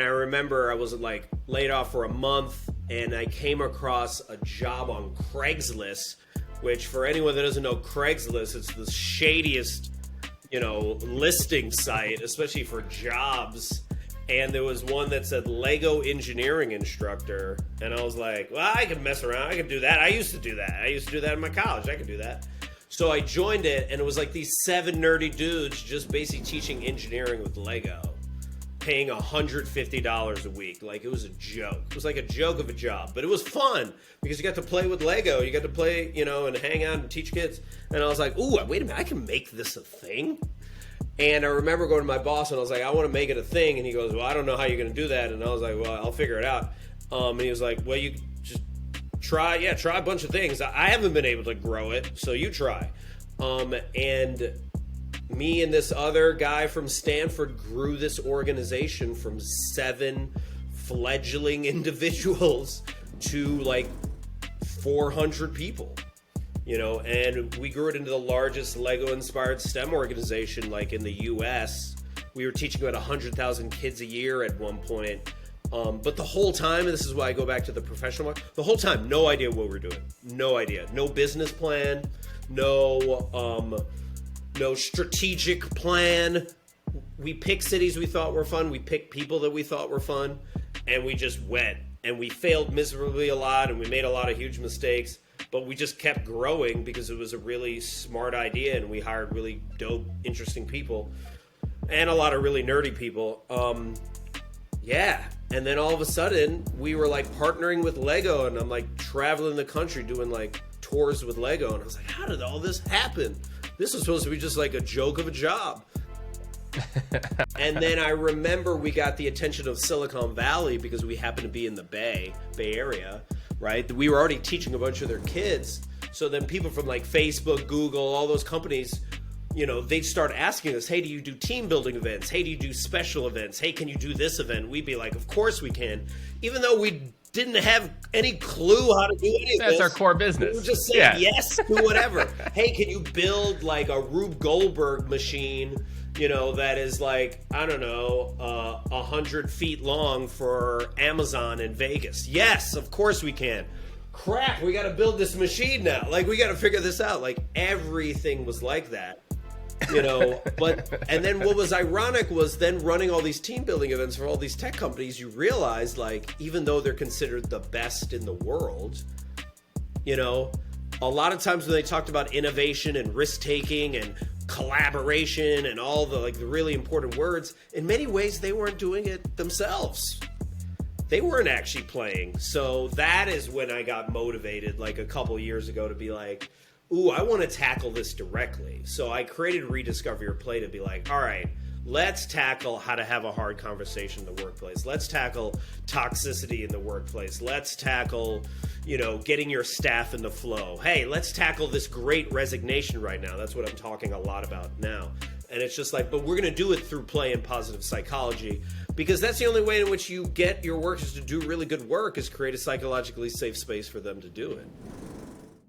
I remember I was like laid off for a month, and I came across a job on Craigslist, which for anyone that doesn't know Craigslist, it's the shadiest, listing site, especially for jobs. And there was one that said Lego engineering instructor. And I was like, well, I can mess around. I can do that. I used to do that in my college. I could do that. So I joined it, and it was like these 7 nerdy dudes just basically teaching engineering with Lego, paying $150 a week. Like, it was a joke. It was like a joke of a job. But it was fun because you got to play with Lego. You got to play, and hang out and teach kids. And I was like, ooh, wait a minute. I can make this a thing? And I remember going to my boss, and I was like, I want to make it a thing. And he goes, well, I don't know how you're going to do that. And I was like, well, I'll figure it out. And he was like, well, you just try a bunch of things. I haven't been able to grow it, so you try. And me and this other guy from Stanford grew this organization from 7 fledgling individuals to like 400 people. And we grew it into the largest Lego-inspired STEM organization, like in the U.S. We were teaching about 100,000 kids a year at one point. But the whole time, and this is why I go back to the professional one, the whole time, no idea what we're doing. No idea. No business plan. No strategic plan. We picked cities we thought were fun. We picked people that we thought were fun. And we just went. And we failed miserably a lot, and we made a lot of huge mistakes. But we just kept growing because it was a really smart idea, and we hired really dope, interesting people and a lot of really nerdy people. And then all of a sudden we were like partnering with Lego, and I'm like traveling the country doing like tours with Lego. And I was like, how did all this happen? This was supposed to be just like a joke of a job. And then I remember we got the attention of Silicon Valley because we happened to be in the Bay Area. Right? We were already teaching a bunch of their kids. So then people from like Facebook, Google, all those companies, they'd start asking us, hey, do you do team building events? Hey, do you do special events? Hey, can you do this event? We'd be like, of course we can. Even though we didn't have any clue how to do any of this. That's our core business. We would just say yes to whatever. Hey, can you build like a Rube Goldberg machine, that is like, I don't know, 100 feet long for Amazon in Vegas? Yes, of course we can. Crap, we got to build this machine now. Like, we got to figure this out. Like, everything was like that, and then what was ironic was then running all these team building events for all these tech companies, you realize, like, even though they're considered the best in the world, a lot of times when they talked about innovation and risk-taking and collaboration and all the like the really important words, in many ways they weren't doing it themselves. They weren't actually playing. So that is when I got motivated like a couple years ago to be like, ooh, I want to tackle this directly. So I created Rediscover Your Play to be like, all right, let's tackle how to have a hard conversation in the workplace. Let's tackle toxicity in the workplace. Let's tackle, getting your staff in the flow. Hey, let's tackle this great resignation right now. That's what I'm talking a lot about now. And it's just like, but we're going to do it through play and positive psychology, because that's the only way in which you get your workers to do really good work is create a psychologically safe space for them to do it.